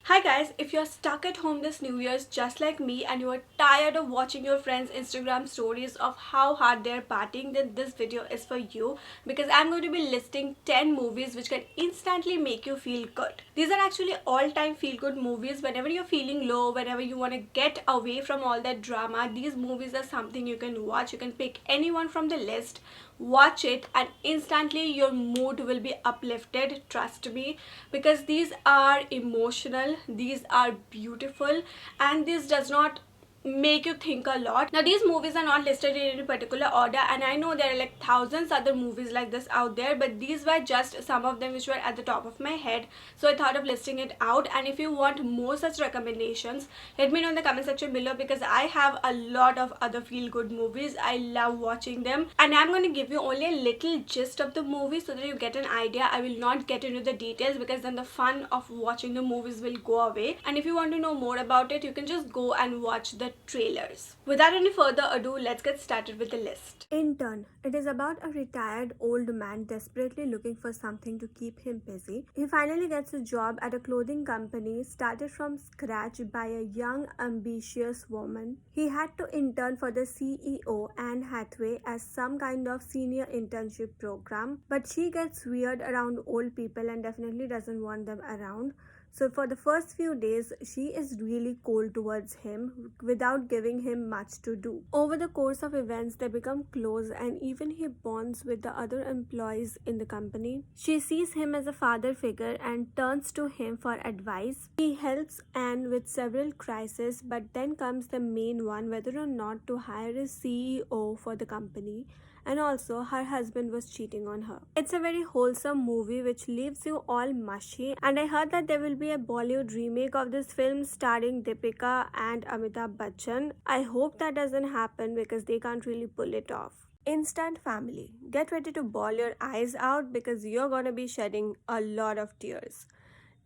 Hi guys, if you're stuck at home this New Year's just like me and you are tired of watching your friends' Instagram stories of how hard they're partying, then this video is for you because I'm going to be listing 10 movies which can instantly make you feel good. These are actually all-time feel-good movies. Whenever you're feeling low, whenever you want to get away from all that drama, these movies are something you can watch. You can pick anyone from the list, watch it, and instantly your mood will be uplifted, trust me, because these are emotional, these are beautiful, and this does not make you think a lot. Now these movies are not listed in any particular order, and I know there are like thousands other movies like this out there, but these were just some of them which were at the top of my head, so I thought of listing it out. And if you want more such recommendations, let me know in the comment section below, because I have a lot of other feel good movies. I love watching them, and I'm going to give you only a little gist of the movie so that you get an idea. I will not get into the details because then the fun of watching the movies will go away. And if you want to know more about it, you can just go and watch the trailers. Without any further ado, let's get started with the list. Intern. It is about a retired old man desperately looking for something to keep him busy. He finally gets a job at a clothing company started from scratch by a young, ambitious woman. He had to intern for the CEO, Anne Hathaway, as some kind of senior internship program, but she gets weird around old people and definitely doesn't want them around. So for the first few days, she is really cold towards him without giving him much to do. Over the course of events, they become close and even he bonds with the other employees in the company. She sees him as a father figure and turns to him for advice. He helps Anne with several crises, but then comes the main one, whether or not to hire a CEO for the company, and also her husband was cheating on her. It's a very wholesome movie which leaves you all mushy, and I heard that there will be a Bollywood remake of this film starring Deepika and Amitabh Bachchan. I hope that doesn't happen because they can't really pull it off. Instant family. Get ready to bawl your eyes out because you're gonna be shedding a lot of tears.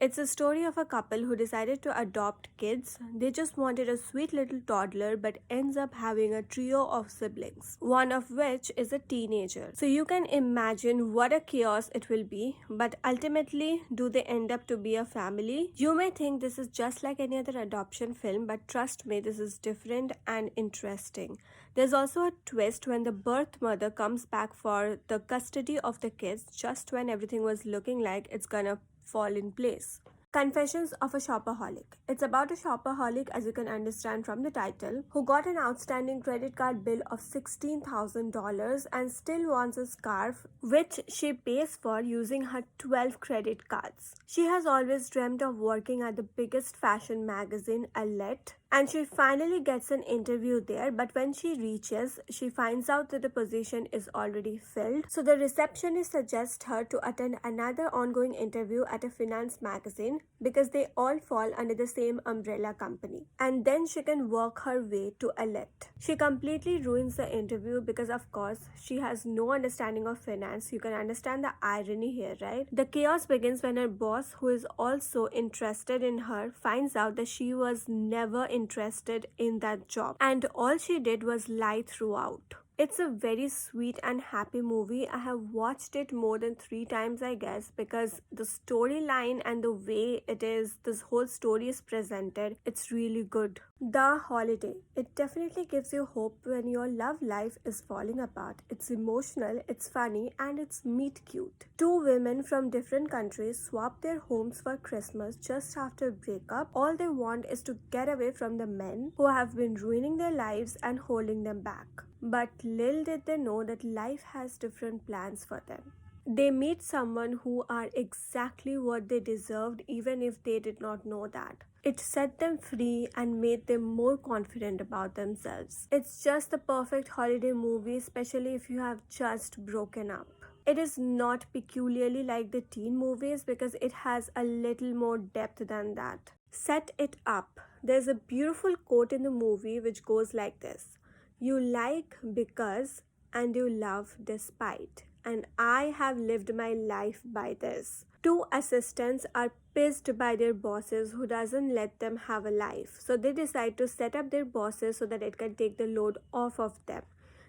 It's a story of a couple who decided to adopt kids. They just wanted a sweet little toddler but ends up having a trio of siblings, one of which is a teenager. So you can imagine what a chaos it will be, but ultimately, do they end up to be a family? You may think this is just like any other adoption film, but trust me, this is different and interesting. There's also a twist when the birth mother comes back for the custody of the kids just when everything was looking like it's gonna fall in place. Confessions of a Shopaholic. It's about a shopaholic, as you can understand from the title, who got an outstanding credit card bill of $16,000 and still wants a scarf, which she pays for using her 12 credit cards. She has always dreamt of working at the biggest fashion magazine, Alette, and she finally gets an interview there, but when she reaches, she finds out that the position is already filled. So the receptionist suggests her to attend another ongoing interview at a finance magazine because they all fall under the same umbrella company. And then she can work her way to Alette. She completely ruins the interview because of course she has no understanding of finance. You can understand the irony here, right? The chaos begins when her boss, who is also interested in her, finds out that she was never interested in that job and all she did was lie throughout. It's a very sweet and happy movie. I have watched it more than 3 times, I guess, because the storyline and the way this whole story is presented, it's really good. The Holiday. It definitely gives you hope when your love life is falling apart. It's emotional, it's funny, and it's meet cute. Two women from different countries swap their homes for Christmas just after breakup. All they want is to get away from the men who have been ruining their lives and holding them back. But little did they know that life has different plans for them. They meet someone who are exactly what they deserved, even if they did not know that. It set them free and made them more confident about themselves. It's just the perfect holiday movie, especially if you have just broken up. It is not peculiarly like the teen movies because it has a little more depth than that. Set it up. There's a beautiful quote in the movie which goes like this: "You like because and you love despite." And I have lived my life by this. Two assistants are pissed by their bosses who doesn't let them have a life. So they decide to set up their bosses so that it can take the load off of them.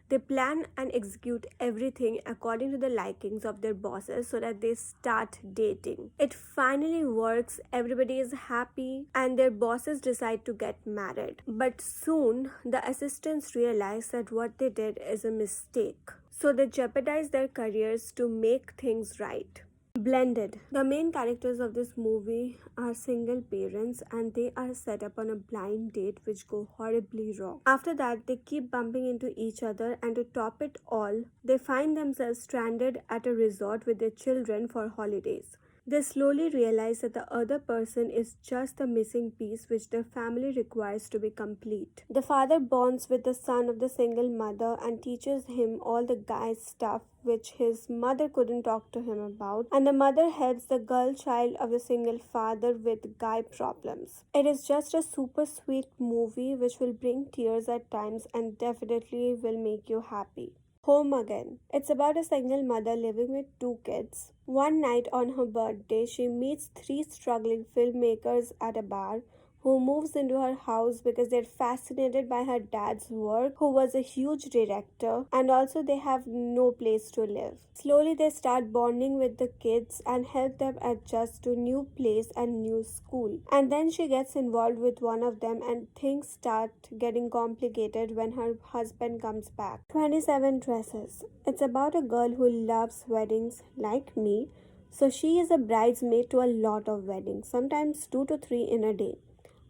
They plan and execute everything according to the likings of their bosses so that they start dating. It finally works, everybody is happy, and their bosses decide to get married. But soon, the assistants realize that what they did is a mistake. So they jeopardize their careers to make things right. Blended. The main characters of this movie are single parents and they are set up on a blind date which go horribly wrong. After that, they keep bumping into each other, and to top it all, they find themselves stranded at a resort with their children for holidays. They slowly realize that the other person is just the missing piece which their family requires to be complete. The father bonds with the son of the single mother and teaches him all the guy's stuff which his mother couldn't talk to him about, and the mother helps the girl child of the single father with guy problems. It is just a super sweet movie which will bring tears at times and definitely will make you happy. Home Again. It's about a single mother living with two kids. One night on her birthday, she meets three struggling filmmakers at a bar who moves into her house because they're fascinated by her dad's work, who was a huge director, and also they have no place to live. Slowly they start bonding with the kids and help them adjust to new place and new school. And then she gets involved with one of them and things start getting complicated when her husband comes back. 27 Dresses. It's about a girl who loves weddings like me, so she is a bridesmaid to a lot of weddings, sometimes 2 to 3 in a day.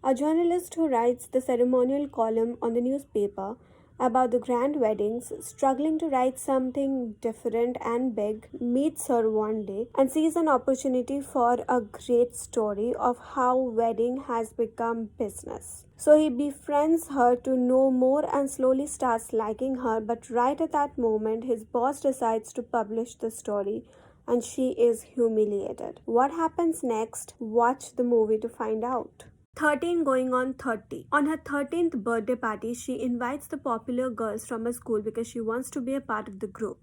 A journalist who writes the ceremonial column on the newspaper about the grand weddings, struggling to write something different and big, meets her one day and sees an opportunity for a great story of how wedding has become business. So he befriends her to know more and slowly starts liking her, but right at that moment his boss decides to publish the story and she is humiliated. What happens next? Watch the movie to find out. 13 going on 30. On her 13th birthday party, she invites the popular girls from her school because she wants to be a part of the group.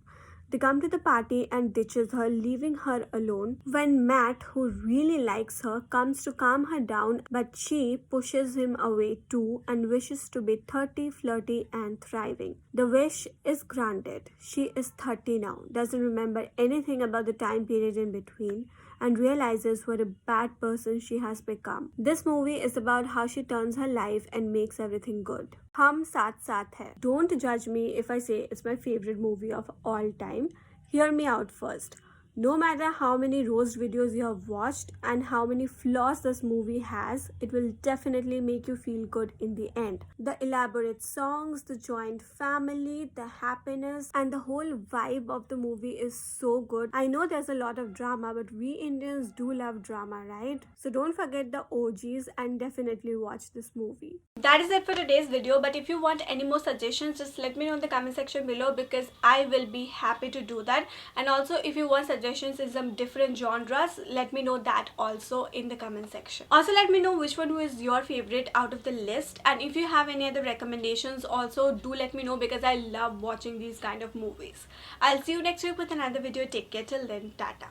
They come to the party and ditches her, leaving her alone. When Matt, who really likes her, comes to calm her down, but she pushes him away too and wishes to be 30, flirty and thriving. The wish is granted. She is 30 now, doesn't remember anything about the time period in between, and realizes what a bad person she has become. This movie is about how she turns her life and makes everything good. Hum Saath Saath Hai. Don't judge me if I say it's my favorite movie of all time. Hear me out first. No matter how many roast videos you have watched and how many flaws this movie has, it will definitely make you feel good in the end. The elaborate songs, the joint family, the happiness, and the whole vibe of the movie is so good. I know there's a lot of drama, but we Indians do love drama, right? So don't forget the OGs and definitely watch this movie. That is it for today's video, but if you want any more suggestions, just let me know in the comment section below because I will be happy to do that. And also if you want suggestions in some different genres, let me know that also in the comment section. Also let me know which one was your favorite out of the list, and if you have any other recommendations also do let me know because I love watching these kind of movies. I'll see you next week with another video. Take care till then. Tata.